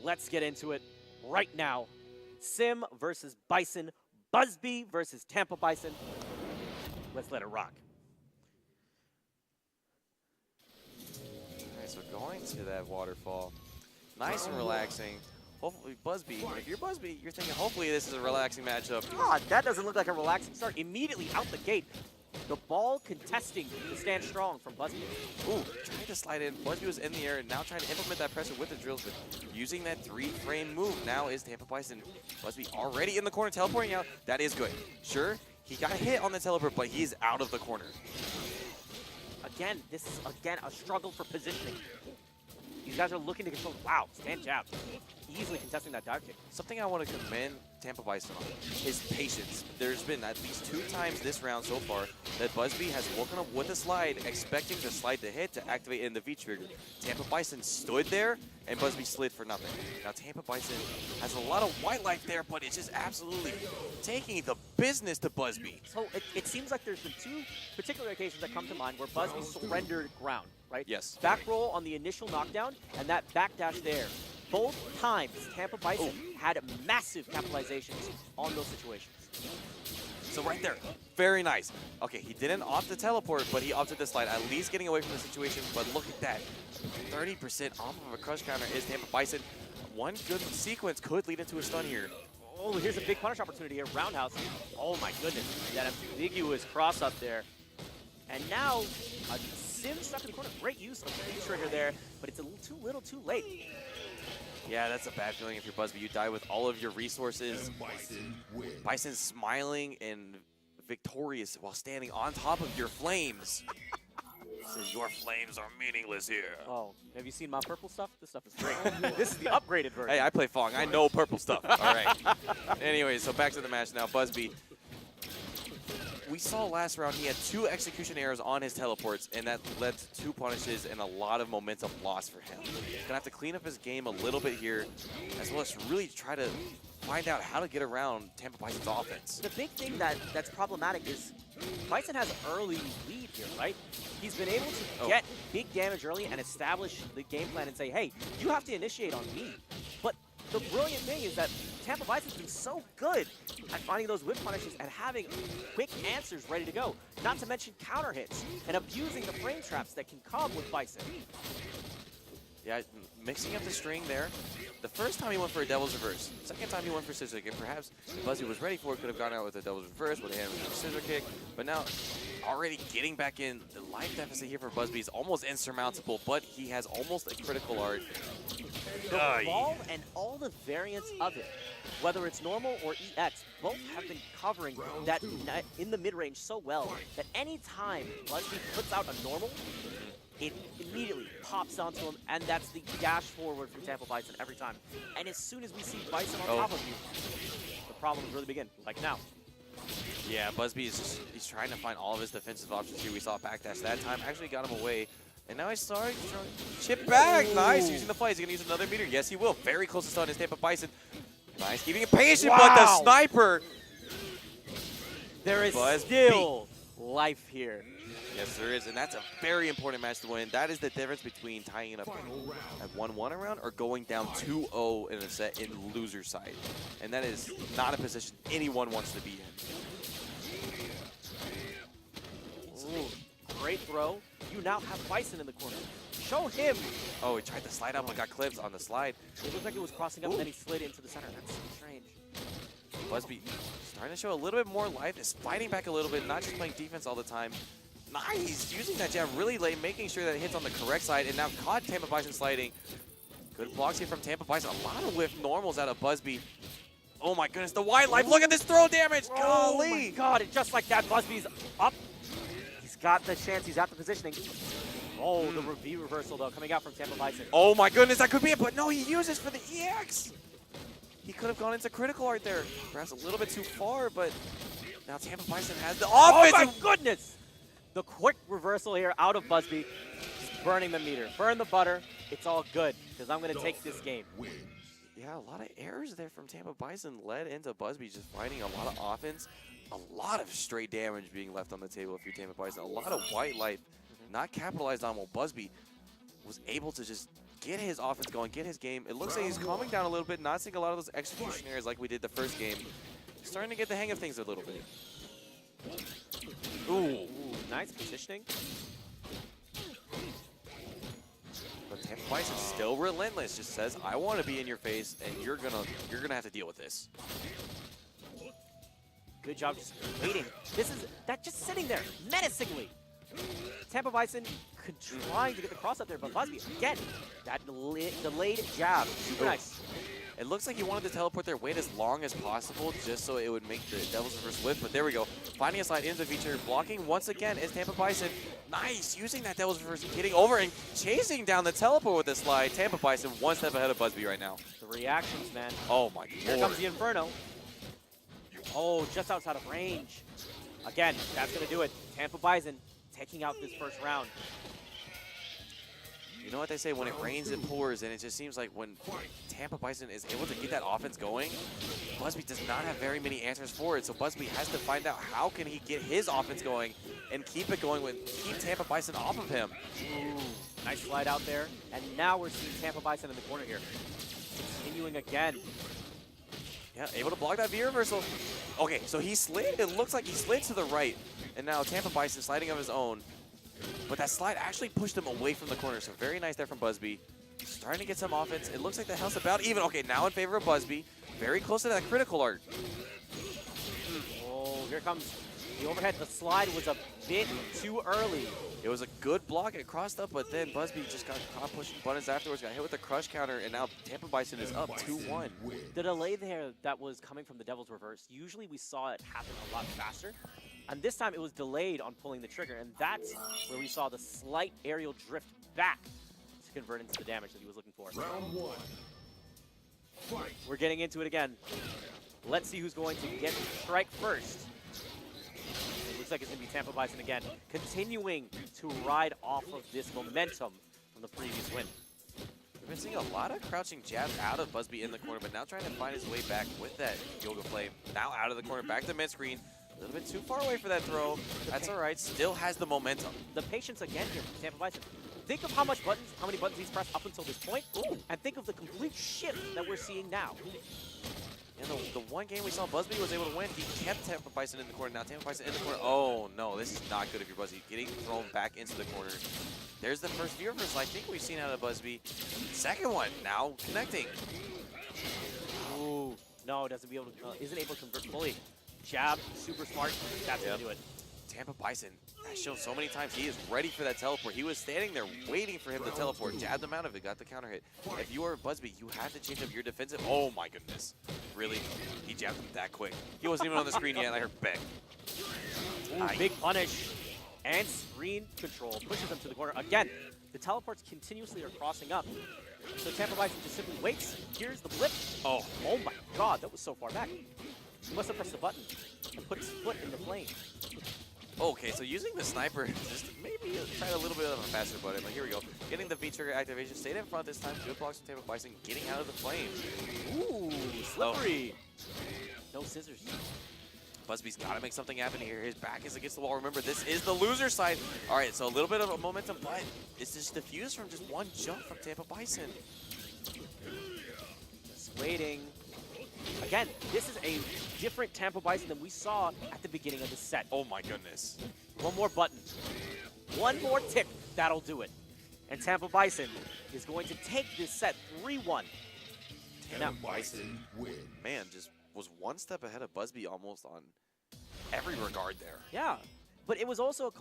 Let's get into it right now. Sim versus Bison. Busby versus Tampa Bison. Let's let it rock. All right, so going to that waterfall, nice and relaxing. Hopefully, Busby, if you're Busby, you're thinking hopefully this is a relaxing matchup. God, that doesn't look like a relaxing start. Immediately out the gate, the ball contesting to stand strong from Busby. Ooh, trying to slide in. Busby was in the air and now trying to implement that pressure with the drills, but using that 3-frame move now is Tampa Bison. Busby already in the corner, teleporting out. That is good. Sure, he got hit on the teleport, but he's out of the corner. Again, this is, a struggle for positioning. These guys are looking to control. Wow, stand jab. Easily contesting that dive kick. Something I want to commend Tampa Bison on is patience. There's been at least 2 times this round so far that Busby has woken up with a slide, expecting the slide to hit to activate in the V trigger. Tampa Bison stood there, and Busby slid for nothing. Now Tampa Bison has a lot of white life there, but it's just absolutely taking the business to Busby. So it seems like there's been 2 particular occasions that come to mind where Busby surrendered ground, right? Yes. Back roll on the initial knockdown, and that backdash there. Both times, Tampa Bison had massive capitalizations on those situations. So right there, very nice. Okay, he didn't opt to teleport, but he opted to slide, at least getting away from the situation. But look at that, 30% off of a crush counter is Tampa Bison. One good sequence could lead into a stun here. Oh, here's a big punish opportunity here, roundhouse. Oh my goodness, that ambiguous cross up there. And now, a Sim stuck in the corner. Great use of the V-trigger there, but it's a little too late. Yeah, that's a bad feeling if you're Busby. You die with all of your resources. Bison smiling and victorious while standing on top of your flames. Says your flames are meaningless here. Oh, have you seen my purple stuff? This stuff is great. This is the upgraded version. Hey, I play Fong. I know purple stuff. All right. Anyway, so back to the match now. Busby. We saw last round he had 2 execution errors on his teleports, and that led to 2 punishes and a lot of momentum loss for him. He's going to have to clean up his game a little bit here, as well as really try to find out how to get around Tampa Bison's offense. The big thing that's problematic is Bison has early lead here, right? He's been able to get big damage early and establish the game plan and say, hey, you have to initiate on me. But the brilliant thing is that Tampa Bison's been so good at finding those whip punishes and having quick answers ready to go. Not to mention counter hits and abusing the frame traps that can come with Bison. Yeah, mixing up the string there. The first time he went for a devil's reverse. Second time he went for scissor kick. Perhaps Busby was ready for it, could have gone out with a devil's reverse, would have handled a scissor kick. But now, already getting back in, the life deficit here for Busby is almost insurmountable, but he has almost a critical art. The ball and all the variants of it, whether it's normal or EX, both have been covering that in the mid-range so well that any time Busby puts out a normal, it immediately pops onto him, and that's the dash forward from Tampa Bison every time. And as soon as we see Bison on top of you, the problems really begin, like now. Yeah, Busby is he's trying to find all of his defensive options here. We saw backdash that time, actually got him away. And now he's starting to chip back. Nice, using the fight. He's going to use another meter. Yes, he will. Very close to stun is Tampa Bison. Nice, keeping it patient, but the sniper. There is still life here. Yes, there is, and that's a very important match to win. That is the difference between tying it up at 1-1 a round or going down 2-0 in a set in loser side. And that is not a position anyone wants to be in. Ooh, great throw. You now have Bison in the corner. Show him. Oh, he tried to slide up and got clipped on the slide. It looked like it was crossing up, and then he slid into the center. That's so strange. Busby starting to show a little bit more life, is fighting back a little bit, not just playing defense all the time. Nice, using that jab really late, making sure that it hits on the correct side, and now caught Tampa Bison sliding. Good blocks here from Tampa Bison. A lot of whiff normals out of Busby. Oh my goodness, the wide life. Look at this throw damage. Oh Golly. my God, and just like that, Busby's up. He's got the chance, he's at the positioning. Oh, the V reversal though, coming out from Tampa Bison. Oh my goodness, that could be it, but no, he uses for the EX. He could have gone into critical art there. Perhaps a little bit too far, but now Tampa Bison has the offense. Oh my goodness! The quick reversal here out of Busby, just burning the meter. Burn the butter, it's all good, because I'm going to take this game. Yeah, a lot of errors there from Tampa Bison led into Busby just finding a lot of offense, a lot of straight damage being left on the table if you're Tampa Bison, a lot of white light not capitalized on while Busby was able to just get his offense going, get his game. It looks like he's calming down a little bit, not seeing a lot of those execution errors like we did the first game. He's starting to get the hang of things a little bit. Ooh, nice positioning. But Tampa Bison still relentless. Just says, "I want to be in your face, and you're gonna have to deal with this." Good job just waiting. That just sitting there menacingly. Tampa Bison trying to get the cross up there, but Busby, again, that delayed jab. Super nice. It looks like he wanted to teleport their wait as long as possible just so it would make the Devil's Reverse whip, but there we go. Finding a slide into the feature, blocking once again is Tampa Bison. Nice, using that Devil's Reverse, getting over and chasing down the teleport with the slide. Tampa Bison one step ahead of Busby right now. The reactions, man. Oh my Here lord. comes the Inferno. Oh, just outside of range. Again, that's going to do it. Tampa Bison taking out this first round. You know what they say, when it rains, it pours, and it just seems like when Tampa Bison is able to get that offense going, Busby does not have very many answers for it, so Busby has to find out how can he get his offense going and keep it going keep Tampa Bison off of him. Ooh, nice slide out there, and now we're seeing Tampa Bison in the corner here. Continuing again. Yeah, able to block that V reversal. Okay, so he slid, it looks like he slid to the right, and now Tampa Bison sliding of his own. But that slide actually pushed him away from the corner, so very nice there from Busby. Starting to get some offense. It looks like the health's about even. Okay, now in favor of Busby. Very close to that critical art. Oh, here comes the overhead. The slide was a bit too early. It was a good block. It crossed up, but then Busby just got caught pushing buttons afterwards, got hit with the crush counter, and now Tampa Bison is up 2-1. The delay there that was coming from the Devil's Reverse, usually we saw it happen a lot faster. And this time it was delayed on pulling the trigger, and that's where we saw the slight aerial drift back to convert into the damage that he was looking for. Round one. Fight. We're getting into it again. Let's see who's going to get the strike first. It looks like it's going to be Tampa Bison again, continuing to ride off of this momentum from the previous win. We've been seeing a lot of crouching jabs out of Busby in the corner, but now trying to find his way back with that Yoga Flame. Now out of the corner, back to mid-screen. A little bit too far away for that throw. That's all right. Still has the momentum. The patience again here from Tampa Bison. Think of how many buttons he's pressed up until this point, and think of the complete shift that we're seeing now. And the one game we saw Busby was able to win, he kept Tampa Bison in the corner. Now Tampa Bison in the corner. Oh no, this is not good if you're Busby. Getting thrown back into the corner. There's the first V reversal I think we've seen out of Busby. Second one, now connecting. Ooh, no, isn't able to convert fully. Jab, super smart. That's gonna do it. Tampa Bison has shown so many times he is ready for that teleport. He was standing there waiting for him to teleport. Jabbed him out of it, got the counter hit. If you are Busby, you have to change up your defensive. Oh my goodness. Really? He jabbed him that quick. He wasn't even on the screen yet, and I heard bang. Ooh, big punish. And screen control pushes him to the corner. Again, the teleports continuously are crossing up. So Tampa Bison just simply waits. Here's the blip. Oh my god, that was so far back. He must have pressed the button and put his foot in the flame. Okay, so using the sniper, just maybe tried a little bit of a faster button, but here we go. Getting the V-trigger activation, stayed in front this time. Good blocks from Tampa Bison, getting out of the flame. Ooh, slippery. No scissors. Busby's got to make something happen here. His back is against the wall. Remember, this is the loser side. All right, so a little bit of a momentum, but it's just diffused from just one jump from Tampa Bison. Just waiting. Again, this is a different Tampa Bison than we saw at the beginning of the set. Oh my goodness. One more button. One more tick. That'll do it. And Tampa Bison is going to take this set 3-1. Tampa Bison win. Man, just was one step ahead of Busby almost on every regard there. Yeah, but it was also a